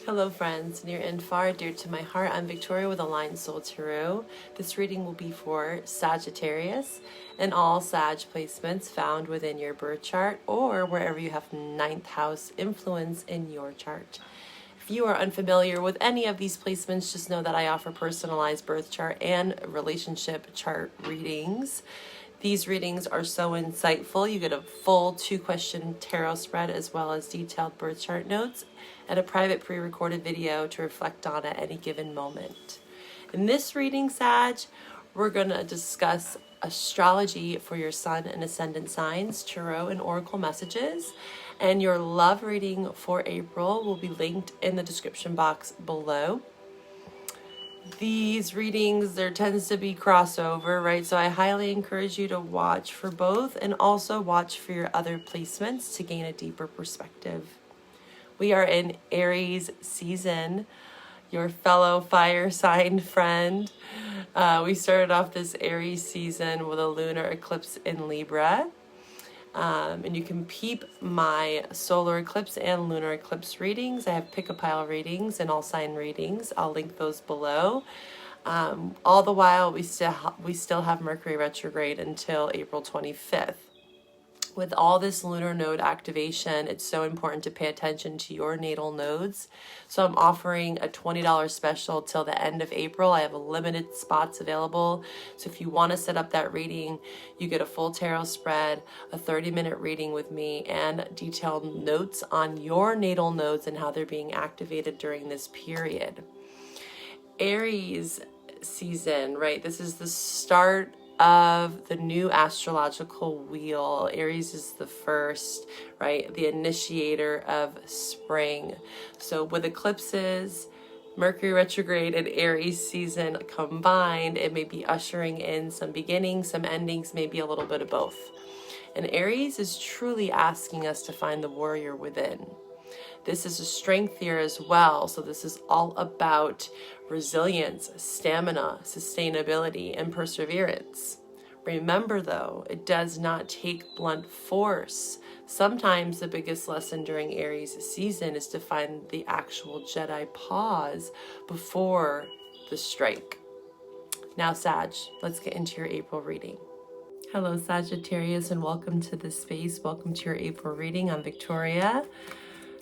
Hello friends, near and far, dear to my heart. I'm Victoria with Aligned Soul Tarot. This reading will be for Sagittarius and all Sag placements found within your birth chart or wherever you have ninth house influence in your chart. If you are unfamiliar with any of these placements, just know that I offer personalized birth chart and relationship chart readings. These readings are so insightful. You get a full 2-question tarot spread as well as detailed birth chart notes and a private pre-recorded video to reflect on at any given moment. In this reading, Sag, we're going to discuss astrology for your sun and ascendant signs, tarot and oracle messages, and your love reading for April will be linked in the description box below. These readings, there tends to be crossover, right? So I highly encourage you to watch for both and also watch for your other placements to gain a deeper perspective. We are in Aries season, your fellow fire sign friend. We started off this Aries season with a lunar eclipse in Libra. And you can peep my solar eclipse and lunar eclipse readings. I have pick-a-pile readings and all sign readings. I'll link those below. All the while, we still have Mercury retrograde until April 25th. With all this lunar node activation, it's so important to pay attention to your natal nodes. So I'm offering a $20 special till the end of April. I have limited spots available. So if you want to set up that reading, you get a full tarot spread, a 30-minute reading with me, and detailed notes on your natal nodes and how they're being activated during this period. Aries season, right? This is the start of the new astrological wheel. Aries is the first, right? The initiator of spring. So with eclipses, Mercury retrograde and Aries season combined, it may be ushering in some beginnings, some endings, maybe a little bit of both. And Aries is truly asking us to find the warrior within. This is a strength year as well. So this is all about resilience, stamina, sustainability, and perseverance. Remember though, it does not take blunt force. Sometimes the biggest lesson during Aries season is to find the actual Jedi pause before the strike. Now Sag, let's get into your April reading. Hello Sagittarius and welcome to this space. Welcome to your April reading. I'm Victoria.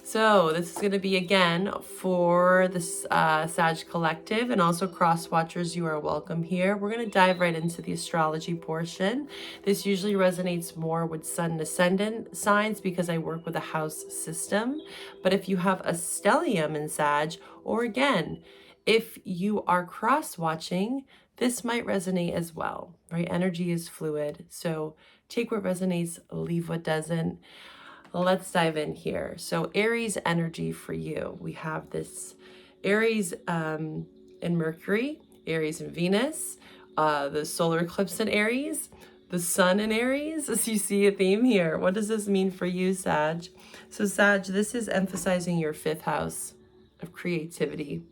So this is going to be again for the Sag Collective and also cross watchers. You are welcome here. We're going to dive right into the astrology portion. This usually resonates more with sun and ascendant signs because I work with a house system. But if you have a stellium in Sag, or again, if you are cross watching, this might resonate as well, right? Energy is fluid. So take what resonates, leave what doesn't. Let's dive in here. So Aries energy for you. We have this Aries in Mercury, Aries and Venus, the solar eclipse in Aries, the sun in Aries. As you see a theme here. What does this mean for you, Sag? So Sag, this is emphasizing your 5th house of creativity.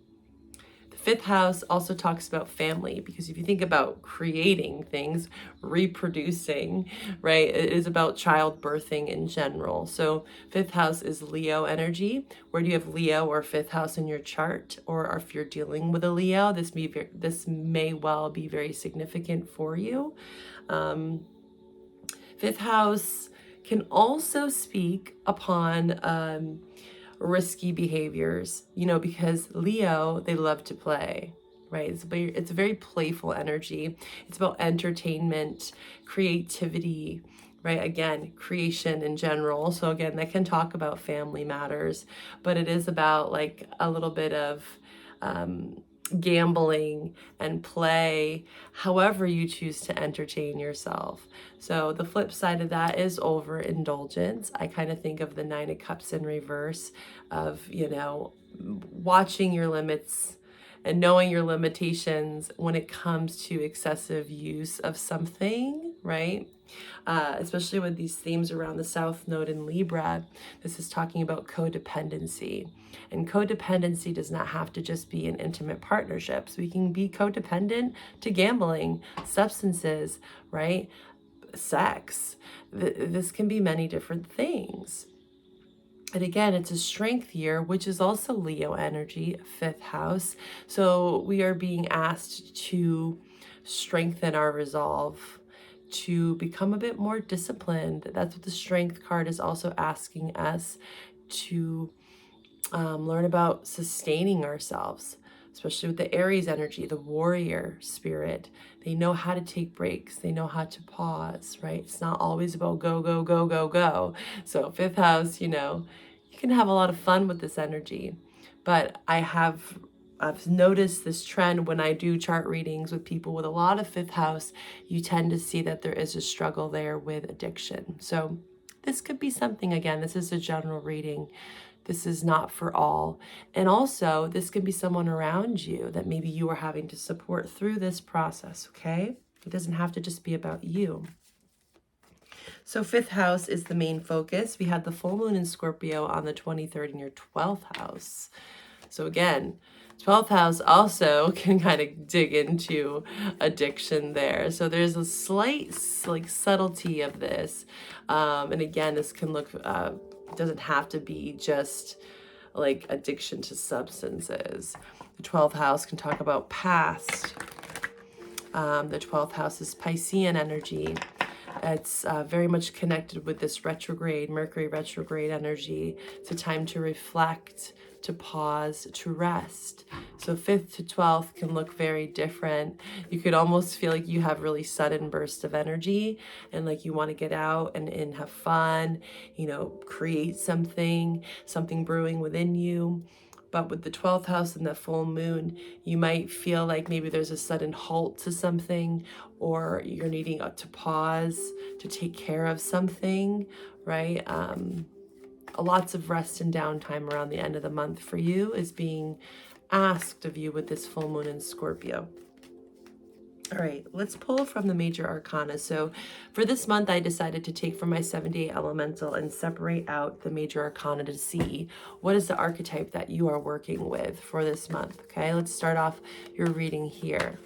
The 5th house also talks about family, because if you think about creating things, reproducing, right, it is about childbirthing in general. So 5th house is Leo energy. Where do you have Leo or 5th house in your chart? Or if you're dealing with a Leo, this may well be very significant for you. 5th house can also speak upon risky behaviors, because Leo, they love to play, right? It's a very playful energy. It's about entertainment, creativity, right? Again, creation in general. So again, that can talk about family matters, but it is about like a little bit of gambling and play, however you choose to entertain yourself. So the flip side of that is overindulgence. I kind of think of the 9 of Cups in reverse of, watching your limits and knowing your limitations when it comes to excessive use of something, right? Especially with these themes around the South Node in Libra, this is talking about codependency. And codependency does not have to just be in intimate partnerships. We can be codependent to gambling, substances, right? Sex. This can be many different things. And again, it's a strength year, which is also Leo energy, 5th house. So we are being asked to strengthen our resolve, to become a bit more disciplined. That's what the strength card is also asking us to learn about sustaining ourselves, especially with the Aries energy, the warrior spirit. They know how to take breaks. They know how to pause, right? It's not always about go, go, go, go, go. So 5th house, you can have a lot of fun with this energy. But I've noticed this trend when I do chart readings with people with a lot of 5th house, you tend to see that there is a struggle there with addiction. So this could be something, again, this is a general reading. This is not for all. And also, this can be someone around you that maybe you are having to support through this process, okay? It doesn't have to just be about you. So 5th house is the main focus. We had the full moon in Scorpio on the 23rd in your 12th house. So again, 12th house also can kind of dig into addiction there. So there's a slight subtlety of this. And again, this can look, doesn't have to be just like addiction to substances. The 12th house can talk about past. The 12th house is Piscean energy. It's very much connected with this retrograde, Mercury retrograde energy. It's a time to reflect, to pause, to rest. So 5th to 12th can look very different. You could almost feel like you have really sudden bursts of energy and like you want to get out and have fun, create something brewing within you. But with the 12th house and the full moon, you might feel like maybe there's a sudden halt to something, or you're needing to pause to take care of something, right? Lots of rest and downtime around the end of the month for you is being asked of you with this full moon in Scorpio. All right, let's pull from the major arcana. So for this month, I decided to take from my 7-day elemental and separate out the major arcana to see what is the archetype that you are working with for this month. Okay, let's start off your reading here.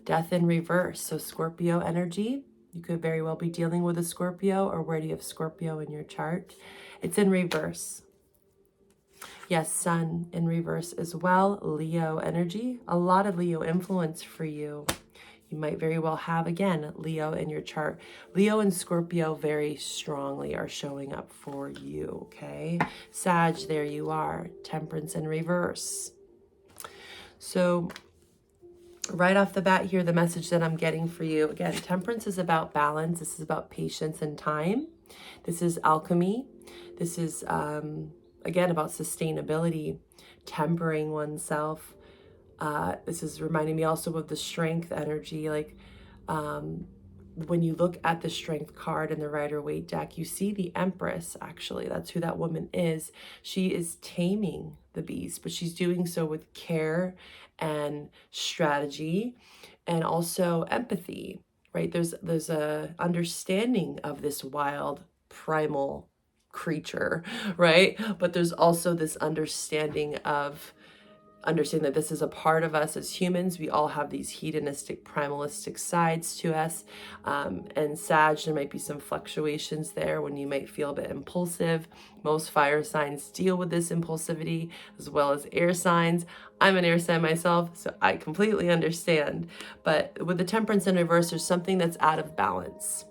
Death in reverse. So Scorpio energy. You could very well be dealing with a Scorpio, or where do you have Scorpio in your chart? It's in reverse. Yes, Sun in reverse as well. Leo energy. A lot of Leo influence for you. You might very well have, again, Leo in your chart. Leo and Scorpio very strongly are showing up for you, okay? Sag, there you are. Temperance in reverse. So right off the bat here, the message that I'm getting for you, again, temperance is about balance. This is about patience and time. This is alchemy. This is, again, about sustainability, tempering oneself. This is reminding me also of the strength energy. Like when you look at the strength card in the Rider-Waite deck, you see the Empress, actually. That's who that woman is. She is taming the beast, but she's doing so with care and strategy and also empathy, right? There's a understanding of this wild primal creature, right? But there's also this understanding that this is a part of us as humans. We all have these hedonistic, primalistic sides to us. And Sag, there might be some fluctuations there when you might feel a bit impulsive. Most fire signs deal with this impulsivity, as well as air signs. I'm an air sign myself, so I completely understand. But with the temperance in reverse, there's something that's out of balance.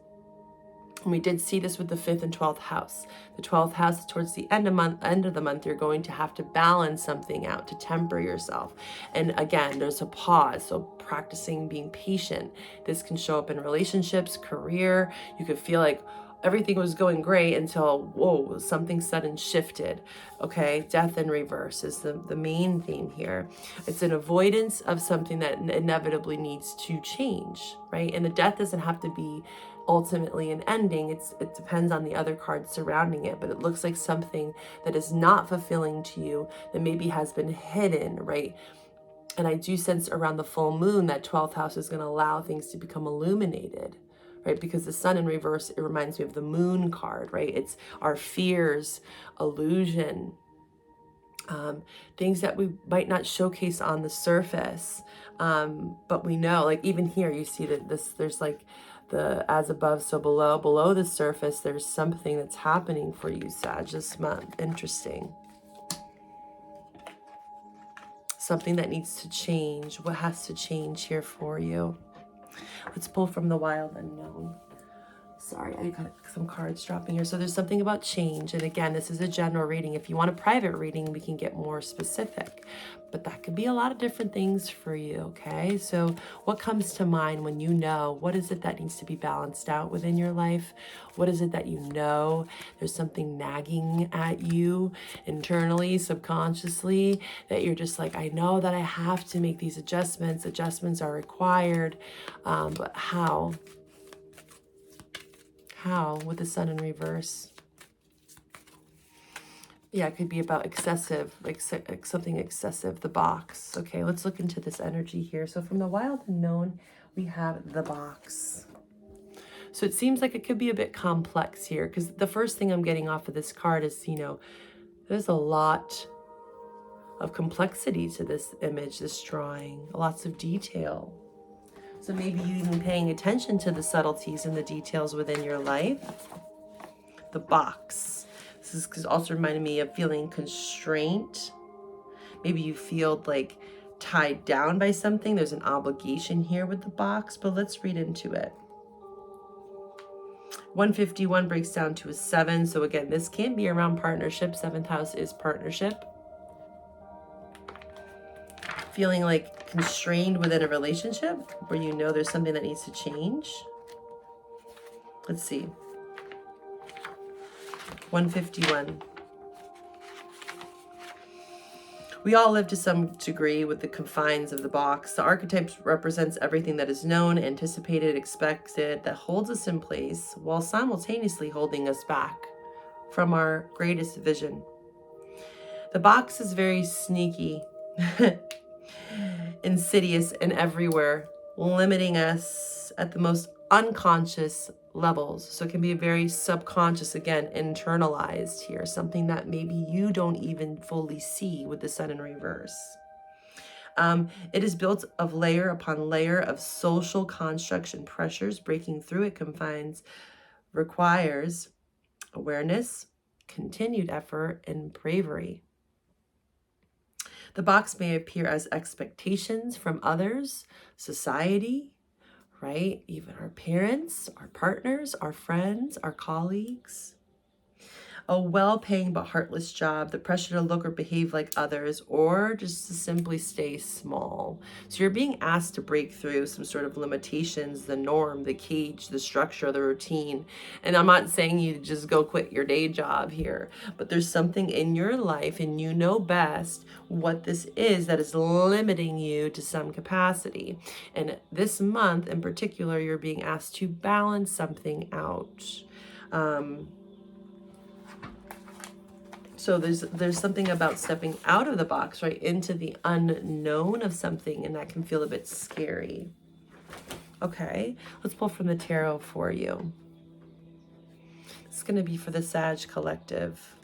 And we did see this with the 5th and 12th house. The 12th house, towards the end of the month, you're going to have to balance something out, to temper yourself. And again, there's a pause. So practicing being patient. This can show up in relationships, career. You could feel like everything was going great until, whoa, something sudden shifted. Okay, death in reverse is the main theme here. It's an avoidance of something that inevitably needs to change, right? And the death doesn't have to be ultimately an ending. It depends on the other cards surrounding it, but it looks like something that is not fulfilling to you, that maybe has been hidden, right? And I do sense around the full moon that 12th house is going to allow things to become illuminated, right? Because the sun in reverse, it reminds me of the moon card, right? It's our fears, illusion, things that we might not showcase on the surface. But we know, like even here, you see that there's like The as above, so below. Below the surface, there's something that's happening for you, Sag, this month. Interesting. Something that needs to change. What has to change here for you? Let's pull from the wild unknown. Sorry, I got some cards dropping here. So there's something about change. And again, this is a general reading. If you want a private reading, we can get more specific. But that could be a lot of different things for you, okay? So what comes to mind when you know, what is it that needs to be balanced out within your life? What is it that you know? There's something nagging at you internally, subconsciously, that you're just like, I know that I have to make these adjustments. Adjustments are required, but how? How with the sun in reverse? Yeah, it could be about excessive, like something excessive, the box. Okay, let's look into this energy here. So from the wild unknown, we have the box. So it seems like it could be a bit complex here, because the first thing I'm getting off of this card is, you know, there's a lot of complexity to this image, this drawing, lots of detail. So maybe you even paying attention to the subtleties and the details within your life. The box. This is also reminding me of feeling constraint. Maybe you feel like tied down by something. There's an obligation here with the box, but let's read into it. 151 breaks down to a 7. So again, this can be around partnership. 7th house is partnership. Feeling like constrained within a relationship where you know there's something that needs to change. Let's see. 151. We all live to some degree with the confines of the box. The archetype represents everything that is known, anticipated, expected, that holds us in place while simultaneously holding us back from our greatest vision. The box is very sneaky, insidious, and everywhere, limiting us at the most unconscious levels. So it can be very subconscious, again, internalized here, something that maybe you don't even fully see with the sun in reverse. It is built of layer upon layer of social constructs and pressures. Breaking through it confines requires awareness, continued effort, and bravery. The box may appear as expectations from others, society, right? Even our parents, our partners, our friends, our colleagues. A well-paying but heartless job, the pressure to look or behave like others, or just to simply stay small. So you're being asked to break through some sort of limitations, the norm, the cage, the structure, the routine. And I'm not saying you just go quit your day job here, but there's something in your life, and you know best what this is that is limiting you to some capacity. And this month in particular, you're being asked to balance something out. So there's something about stepping out of the box, right, into the unknown of something, and that can feel a bit scary. Okay, let's pull from the tarot for you. It's going to be for the Sag collective.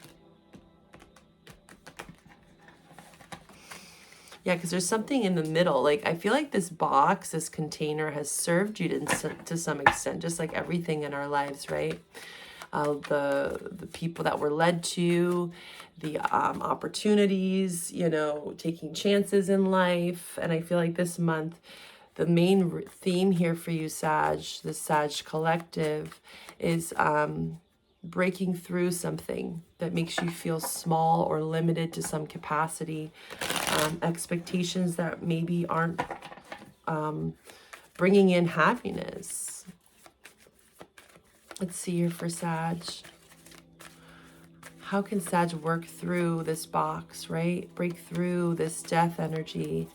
Yeah, because there's something in the middle. Like, I feel like this box, this container has served you to some extent, just like everything in our lives, right? The people that were led to, the opportunities, you know, taking chances in life. And I feel like this month, the main theme here for you, Sag, the Sag collective, is breaking through something that makes you feel small or limited to some capacity. Expectations that maybe aren't bringing in happiness. Let's see here for Sag. How can Sag work through this box, right? Break through this death energy.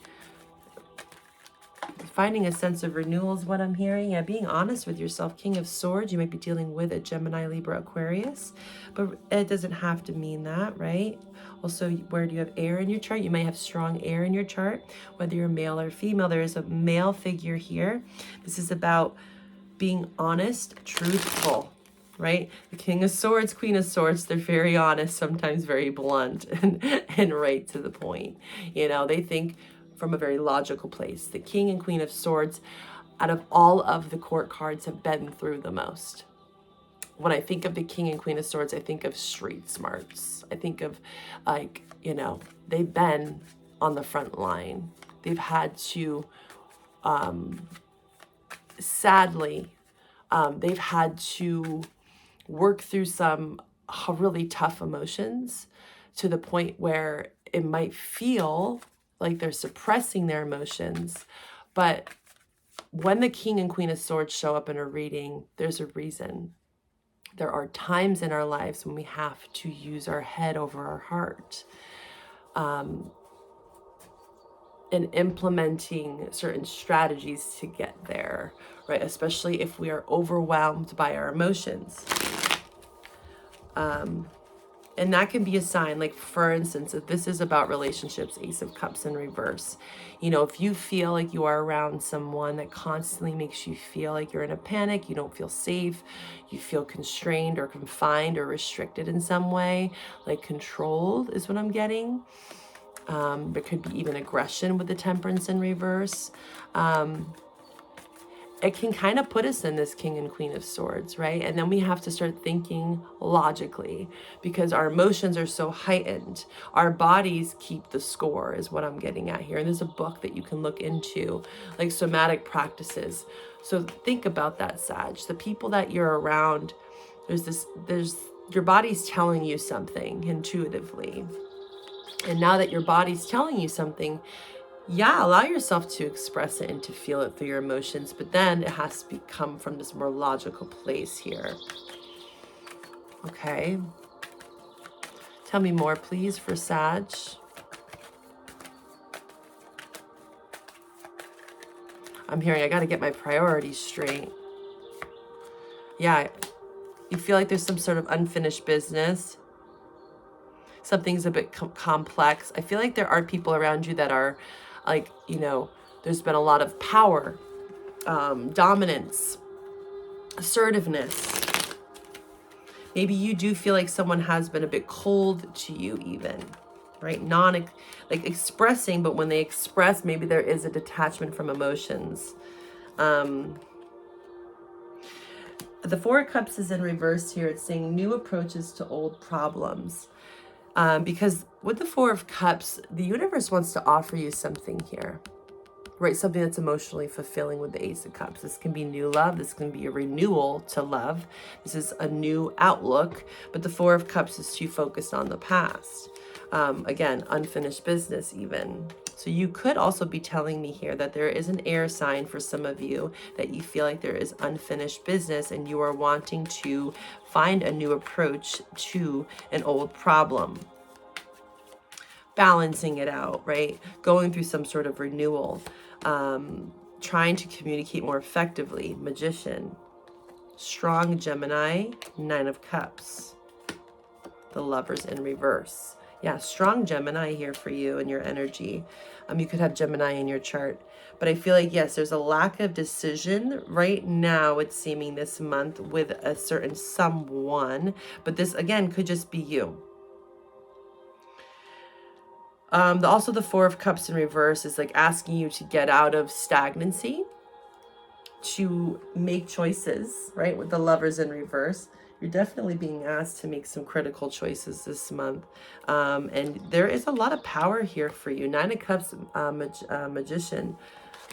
Finding a sense of renewal is what I'm hearing. Yeah, being honest with yourself. King of Swords, you might be dealing with a Gemini, Libra, Aquarius, but it doesn't have to mean that, right? Also, where do you have air in your chart? You may have strong air in your chart, whether you're male or female. There is a male figure here. This is about being honest, truthful, right? The King of Swords, Queen of Swords, they're very honest, sometimes very blunt and right to the point. You know, they think from a very logical place. The King and Queen of Swords out of all of the court cards, have been through the most. When I think of the King and Queen of Swords, I think of street smarts. I think of, like, you know, they've been on the front line. They've had to, sadly, they've had to work through some really tough emotions to the point where it might feel like they're suppressing their emotions. But when the King and Queen of Swords show up in a reading, there's a reason. There are times in our lives when we have to use our head over our heart. And implementing certain strategies to get there, right? Especially if we are overwhelmed by our emotions. And that can be a sign, like, for instance, if this is about relationships, Ace of Cups in reverse. You know, if you feel like you are around someone that constantly makes you feel like you're in a panic, you don't feel safe, you feel constrained or confined or restricted in some way, like controlled is what I'm getting. There could be even aggression with the Temperance in reverse. It can kind of put us in this King and Queen of Swords, right? And then we have to start thinking logically because our emotions are so heightened. Our bodies keep the score is what I'm getting at here. And there's a book that you can look into, like somatic practices. So think about that, Sag. The people that you're around, your body's telling you something intuitively. And now that your body's telling you something, yeah, allow yourself to express it and to feel it through your emotions, but then it has to come from this more logical place here. Okay. Tell me more, please, for Sag. I'm hearing I got to get my priorities straight. Yeah, you feel like there's some sort of unfinished business. Something's a bit complex. I feel like there are people around you that are like, you know, there's been a lot of power, dominance, assertiveness. Maybe you do feel like someone has been a bit cold to you even, right? Like expressing, but when they express, maybe there is a detachment from emotions. The Four of Cups is in reverse here. It's saying new approaches to old problems. Because with the Four of Cups, the universe wants to offer you something here, right? Something that's emotionally fulfilling with the Ace of Cups. This can be new love. This can be a renewal to love. This is a new outlook, but the Four of Cups is too focused on the past. Again, unfinished business even. So you could also be telling me here that there is an air sign for some of you that you feel like there is unfinished business and you are wanting to find a new approach to an old problem. Balancing it out, right? Going through some sort of renewal, trying to communicate more effectively. Magician, strong Gemini, Nine of Cups, the Lovers in reverse. Yeah, strong Gemini here for you and your energy. You could have Gemini in your chart. But I feel like, yes, there's a lack of decision right now, it's seeming this month, with a certain someone. But this, again, could just be you. Also, the Four of Cups in reverse is like asking you to get out of stagnancy, to make choices, right? With the Lovers in reverse. You're definitely being asked to make some critical choices this month. And there is a lot of power here for you. Nine of Cups, Magician,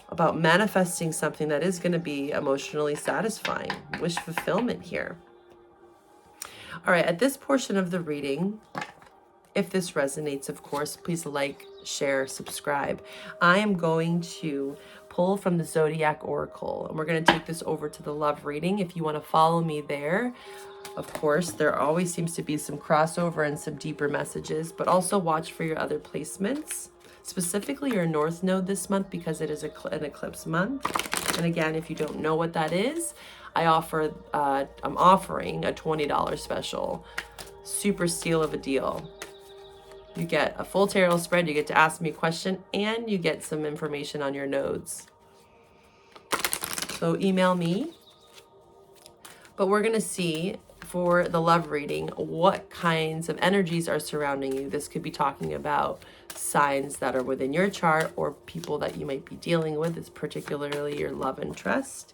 about manifesting something that is going to be emotionally satisfying. Wish fulfillment here. All right, at this portion of the reading, if this resonates, of course, please like, share, subscribe. I am going to pull from the Zodiac Oracle, and we're going to take this over to the love reading. If you want to follow me there, of course, there always seems to be some crossover and some deeper messages, but also watch for your other placements, specifically your North Node this month because it is an eclipse month. And again, if you don't know what that is, I'm offering a $20 special, super steal of a deal. You get a full tarot spread, you get to ask me a question, and you get some information on your nodes. So email me. But we're going to see for the love reading, what kinds of energies are surrounding you. This could be talking about signs that are within your chart or people that you might be dealing with, is particularly your love and trust.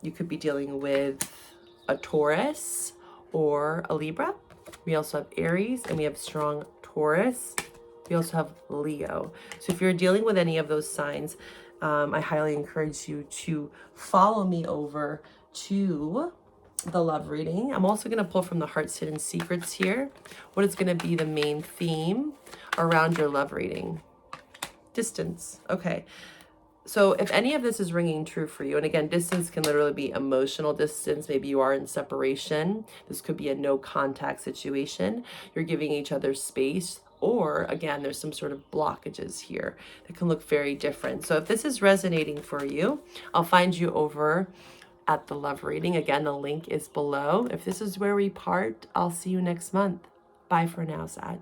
You could be dealing with a Taurus or a Libra. We also have Aries, and we have strong Taurus. We also have Leo. So if you're dealing with any of those signs, I highly encourage you to follow me over to the love reading. I'm also going to pull from the Heart's Hidden Secrets here. What is going to be the main theme around your love reading? Distance. Okay. So if any of this is ringing true for you, and again, distance can literally be emotional distance. Maybe you are in separation. This could be a no contact situation. You're giving each other space. Or again, there's some sort of blockages here that can look very different. So if this is resonating for you, I'll find you over at the love reading. Again, the link is below. If this is where we part, I'll see you next month. Bye for now, Sag.